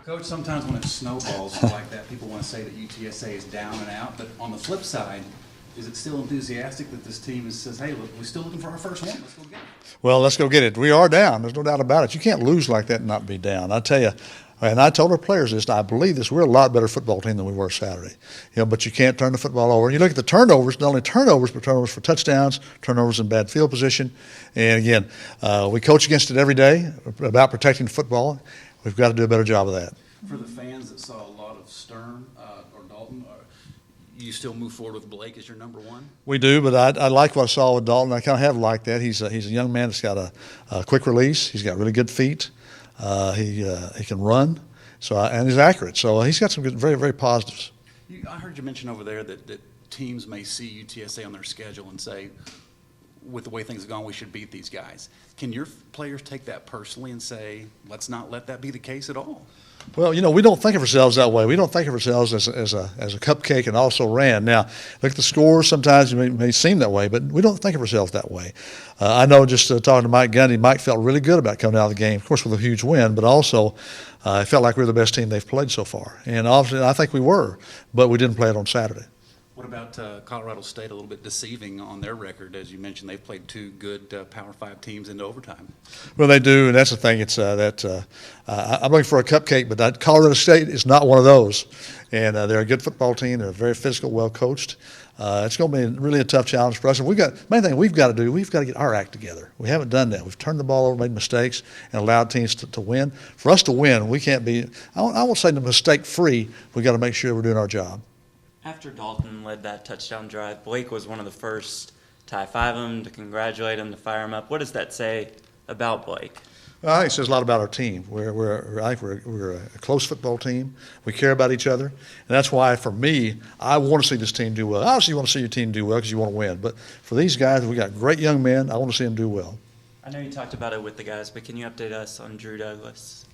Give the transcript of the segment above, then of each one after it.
Coach, sometimes when it snowballs like that, people want to say that UTSA is down and out, but on the flip side, is it still enthusiastic that this team says, hey, look, we're still looking for our first one, let's go get it? Well, let's go get it. We are down. There's no doubt about it. You can't lose like that and not be down. I tell you, and I told our players this, and I believe this, we're a lot better football team than we were Saturday. But you can't turn the football over. And you look at the turnovers, not only turnovers, but turnovers for touchdowns, turnovers in bad field position. And again, we coach against it every day about protecting football. We've got to do a better job of that. For the fans that saw a lot of Stern or Dalton, you still move forward with Blake as your number one? We do, but I like what I saw with Dalton. I kind of have liked that. He's a young man that's got a quick release. He's got really good feet. He can run, and he's accurate. So he's got some good, very, very positives. I heard you mention over there that teams may see UTSA on their schedule and say, with the way things have gone, we should beat these guys. Can your players take that personally and say, let's not let that be the case at all? Well, we don't think of ourselves that way. We don't think of ourselves as a cupcake and also ran. Now, look at the scores. Sometimes it may seem that way, but we don't think of ourselves that way. I know just talking to Mike Gundy, Mike felt really good about coming out of the game, of course with a huge win, but also it felt like we were the best team they've played so far. And obviously I think we were, but we didn't play it on Saturday. What about Colorado State, a little bit deceiving on their record? As you mentioned, they've played two good Power 5 teams into overtime. Well, they do, and that's the thing. It's I'm looking for a cupcake, but Colorado State is not one of those. And they're a good football team. They're very physical, well coached. It's going to be really a tough challenge for us. And main thing we've got to do, we've got to get our act together. We haven't done that. We've turned the ball over, made mistakes, and allowed teams to win. For us to win, we can't be, I won't say mistake-free. We've got to make sure we're doing our job. After Dalton led that touchdown drive, Blake was one of the first to high-five him, to congratulate him, to fire him up. What does that say about Blake? Well, I think it says a lot about our team. I think we're a close football team. We care about each other, and that's why, for me, I want to see this team do well. Obviously, you want to see your team do well because you want to win. But for these guys, we got great young men. I want to see them do well. I know you talked about it with the guys, but can you update us on Drew Douglas?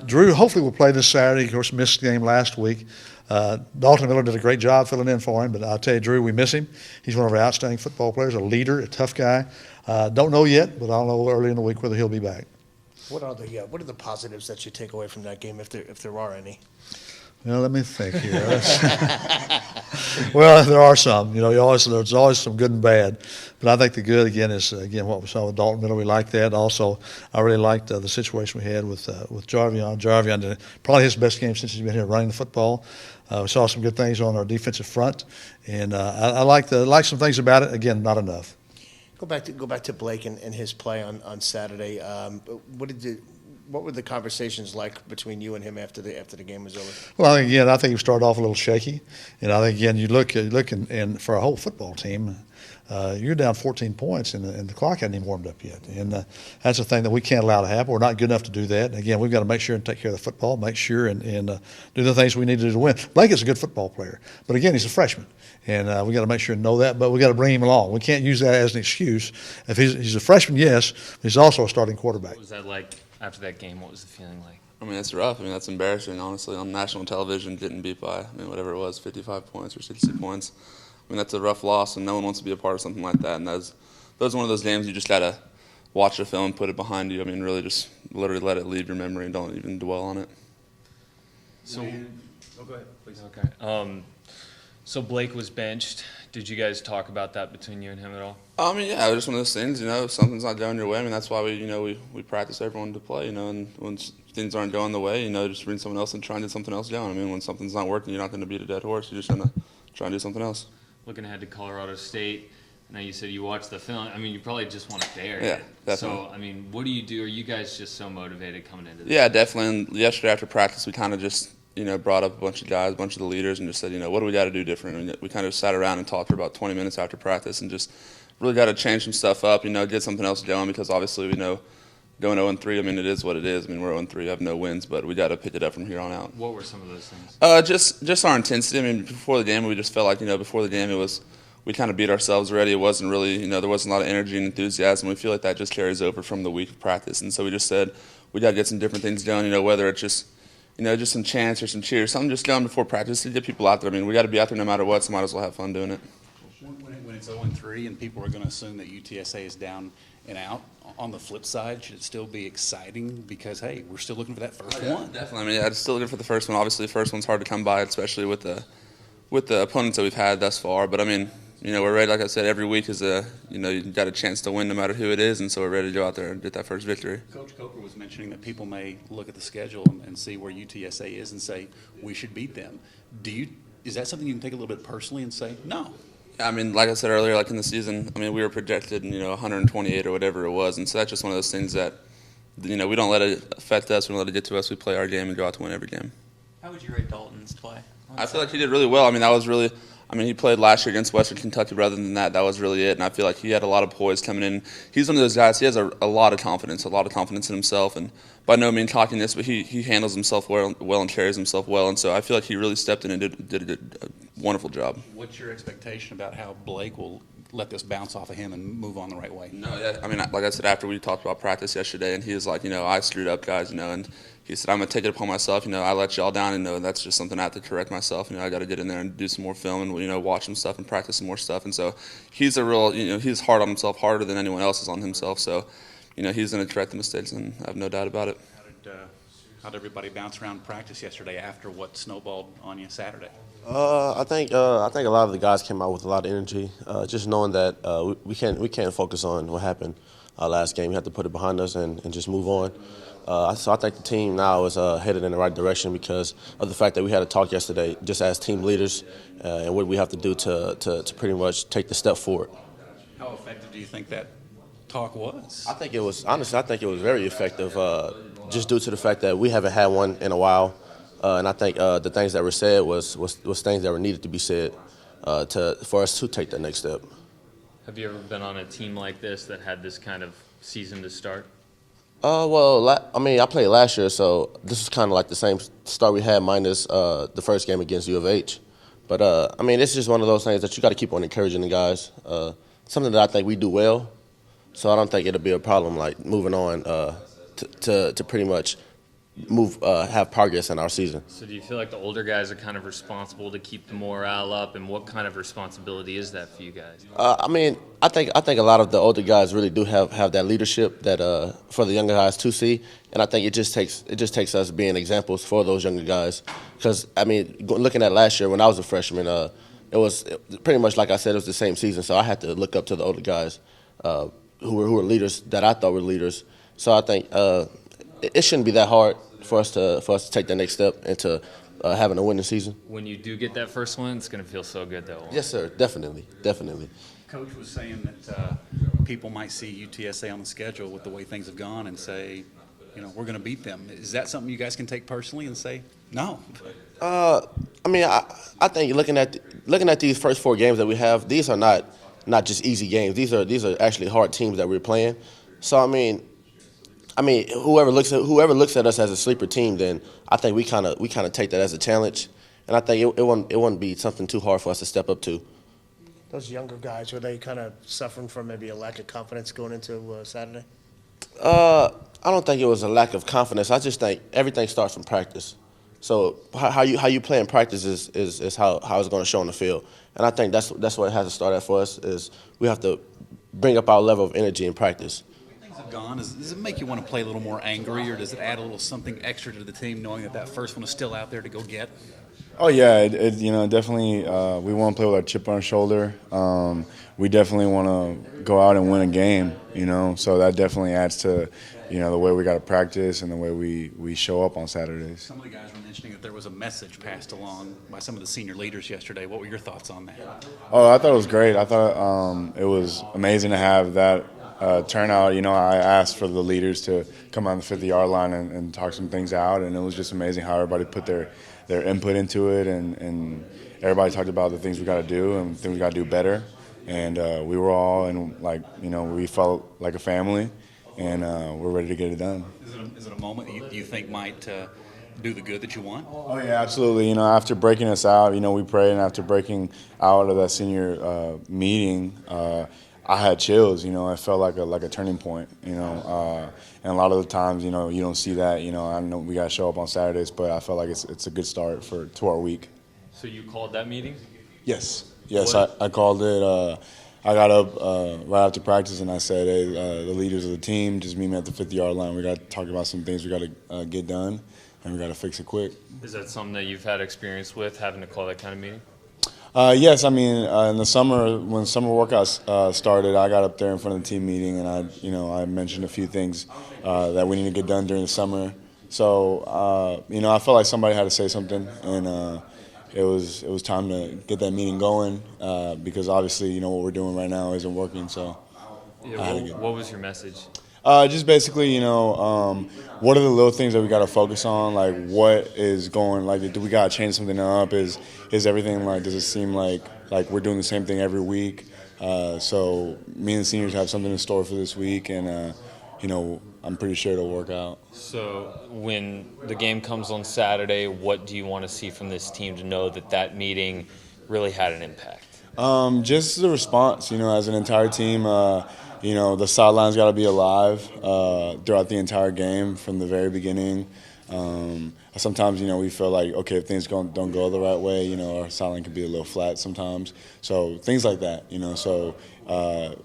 Drew hopefully will play this Saturday. Of course, missed the game last week. Dalton Miller did a great job filling in for him, but I'll tell you, Drew, we miss him. He's one of our outstanding football players, a leader, a tough guy. Don't know yet, but I'll know early in the week whether he'll be back. What are the positives that you take away from that game, if there are any? Well, let me think here. Well, there are some. There's always some good and bad. But I think the good, again, is what we saw with Dalton Miller. We liked that. Also, I really liked the situation we had with Jarvion. Jarvion did probably his best game since he's been here running the football. We saw some good things on our defensive front, and I like some things about it. Again, not enough. Go back to Blake and his play on Saturday. What were the conversations like between you and him after the game was over? Well, again, I think he started off a little shaky, and I think again you look and for a whole football team, you're down 14 points and the clock hadn't even warmed up yet, and that's the thing that we can't allow to happen. We're not good enough to do that. And again, we've got to make sure and take care of the football, make sure and do the things we need to do to win. Blake is a good football player, but again, he's a freshman. And we got to make sure and know that, but we got to bring him along. We can't use that as an excuse. If he's a freshman, yes, but he's also a starting quarterback. What was that like after that game? What was the feeling like? I mean, it's rough. I mean, that's embarrassing, honestly. On national television, getting beat by, whatever it was, 55 points or 60 points. I mean, that's a rough loss, and no one wants to be a part of something like that. And that was one of those games you just got to watch the film, put it behind you. I mean, really just literally let it leave your memory and don't even dwell on it. So, go ahead, please. Okay. So Blake was benched. Did you guys talk about that between you and him at all? I mean, yeah, it was just one of those things, if something's not going your way, I mean, that's why we practice everyone to play, and when things aren't going the way, just bring someone else and try and do something else down. I mean, when something's not working, you're not going to beat a dead horse. You're just going to try and do something else. Looking ahead to Colorado State, I know you said you watched the film. I mean, you probably just want it there. Yeah, definitely. So, I mean, what do you do? Are you guys just so motivated coming into this? Yeah, definitely. And yesterday after practice, we kind of just brought up a bunch of guys, a bunch of the leaders, and just said, what do we got to do different? And we kind of sat around and talked for about 20 minutes after practice and just really got to change some stuff up, get something else going, because obviously we know going 0-3, I mean, it is what it is. I mean, we're 0-3, have no wins, but we got to pick it up from here on out. What were some of those things? Just our intensity. I mean, before the game, we just felt like, before the game, we kind of beat ourselves already. It wasn't really, there wasn't a lot of energy and enthusiasm. We feel like that just carries over from the week of practice. And so we just said we got to get some different things done, whether it's just just some chants or some cheers, something just going before practice to get people out there. I mean, we got to be out there no matter what, so might as well have fun doing it. When it's 0-3 and people are going to assume that UTSA is down and out, on the flip side, should it still be exciting because, hey, we're still looking for that first one? Definitely. I mean, I'm still looking for the first one. Obviously, the first one's hard to come by, especially with the opponents that we've had thus far. But I mean, we're ready. Like I said, every week is you got a chance to win no matter who it is, and so we're ready to go out there and get that first victory. Coach Coker was mentioning that people may look at the schedule and see where UTSA is and say, we should beat them. Is that something you can take a little bit personally and say, no? I mean, like I said earlier, like in the season, I mean, we were projected, 128 or whatever it was, and so that's just one of those things that, we don't let it affect us. We don't let it get to us. We play our game and go out to win every game. How would you rate Dalton's play? I feel like he did really well. I mean, he played last year against Western Kentucky. Rather than that, that was really it. And I feel like he had a lot of poise coming in. He's one of those guys, he has a lot of confidence in himself. And by no means cockiness, but he handles himself well and carries himself well. And so I feel like he really stepped in and did a wonderful job. What's your expectation about how Blake will let this bounce off of him and move on the right way? No, yeah. I mean, like I said, after we talked about practice yesterday, and he was like, I screwed up, guys, and he said, I'm going to take it upon myself. I let y'all down, and that's just something I have to correct myself. I got to get in there and do some more film and, watch some stuff and practice some more stuff. And so he's a real, he's hard on himself, harder than anyone else is on himself. So, he's going to correct the mistakes, and I have no doubt about it. How did everybody bounce around practice yesterday after what snowballed on you Saturday? I think a lot of the guys came out with a lot of energy. Just knowing that we can't focus on what happened last game. We have to put it behind us and just move on. So I think the team now is headed in the right direction because of the fact that we had a talk yesterday, just as team leaders, and what we have to do to pretty much take the step forward. How effective do you think that talk was? I think it was very effective, just due to the fact that we haven't had one in a while. And I think the things that were said was things that were needed to be said for us to take that next step. Have you ever been on a team like this that had this kind of season to start? I played last year, so this is kind of like the same start we had minus the first game against U of H. But, it's just one of those things that you got to keep on encouraging the guys. Something that I think we do well, so I don't think it'll be a problem, like, moving on to pretty much have progress in our season. So do you feel like the older guys are kind of responsible to keep the morale up, and what kind of responsibility is that for you guys? I think a lot of the older guys really do have that leadership that for the younger guys to see, and I think it just takes us being examples for those younger guys. Because looking at last year when I was a freshman, it was pretty much like I said, it was the same season, so I had to look up to the older guys who were leaders that I thought were leaders. So I think it shouldn't be that hard for us to take the next step into having a winning season. When you do get that first one, it's going to feel so good, though. Yes, sir. Definitely. Coach was saying that people might see UTSA on the schedule with the way things have gone and say, we're going to beat them. Is that something you guys can take personally and say, no? I think looking at these first 4 games that we have, these are not just easy games. These are actually hard teams that we're playing. So whoever looks at us as a sleeper team, then I think we kind of take that as a challenge, and I think it wouldn't be something too hard for us to step up to. Those younger guys, were they kind of suffering from maybe a lack of confidence going into Saturday? I don't think it was a lack of confidence. I just think everything starts from practice. So how you play in practice is how it's going to show on the field, and I think that's what it has to start at for us. Is we have to bring up our level of energy in practice. Gone, does it make you want to play a little more angry, or does it add a little something extra to the team knowing that first one is still out there to go get? Oh yeah, definitely we want to play with our chip on our shoulder. We definitely want to go out and win a game, so that definitely adds to the way we got to practice and the way we show up on Saturdays. Some of the guys were mentioning that there was a message passed along by some of the senior leaders yesterday. What were your thoughts on that? Oh, I thought it was great. I thought it was amazing to have that turnout. I asked for the leaders to come on the 50-yard line and talk some things out, and it was just amazing how everybody put their input into it, and everybody talked about the things we got to do and things we got to do better. And we were all we felt like a family, and we're ready to get it done. Is it a moment you think might do the good that you want? Oh yeah, absolutely. After breaking us out, we prayed, and after breaking out of that senior meeting, I had chills. I felt like a turning point. And a lot of the times, you don't see that. I know we got to show up on Saturdays, but I felt like it's a good start to our week. So you called that meeting? Yes, I called it. I got up right after practice and I said, hey, the leaders of the team, just meet me at the 50-yard line. We got to talk about some things we got to get done, and we got to fix it quick. Is that something that you've had experience with, having to call that kind of meeting? Yes, I mean, in the summer, when summer workouts started, I got up there in front of the team meeting, and I mentioned a few things that we need to get done during the summer. So, I felt like somebody had to say something, and it was time to get that meeting going because obviously, what we're doing right now isn't working. So, What was your message? just basically, what are the little things that we got to focus on? Like, what is going? Like, do we got to change something up? Is everything like? Does it seem like we're doing the same thing every week? So, me and the seniors have something in store for this week, and I'm pretty sure it'll work out. So when the game comes on Saturday, what do you want to see from this team to know that meeting really had an impact? Just the response, as an entire team. The sidelines got to be alive throughout the entire game from the very beginning. Sometimes, we feel like, okay, if things don't go the right way, our sideline can be a little flat sometimes. So things like that, So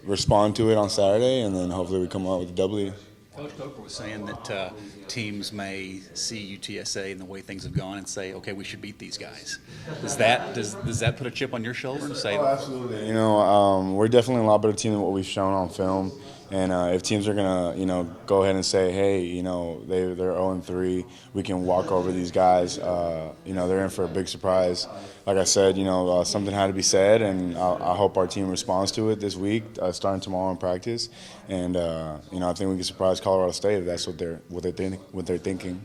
respond to it on Saturday, and then hopefully we come out with a W. Coach Coker was saying that teams may see UTSA and the way things have gone and say, okay, we should beat these guys. Does that put a chip on your shoulder and say? Oh, absolutely. We're definitely a lot better team than what we've shown on film. And if teams are gonna, go ahead and say, hey, they're 0-3, we can walk over these guys. They're in for a big surprise. Like I said, something had to be said, and I hope our team responds to it this week, starting tomorrow in practice. And I think we can surprise Colorado State if that's what they're thinking.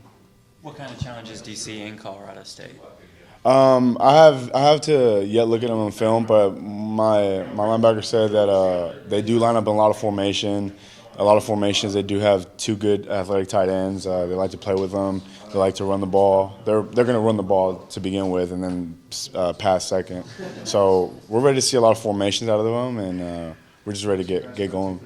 What kind of challenges do you see in Colorado State? I have to yet look at them on film, but my linebacker said that they do line up in a lot of formation. A lot of formations, they do have two good athletic tight ends. They like to play with them. They like to run the ball. They're going to run the ball to begin with and then pass second. So we're ready to see a lot of formations out of them, and we're just ready to get going.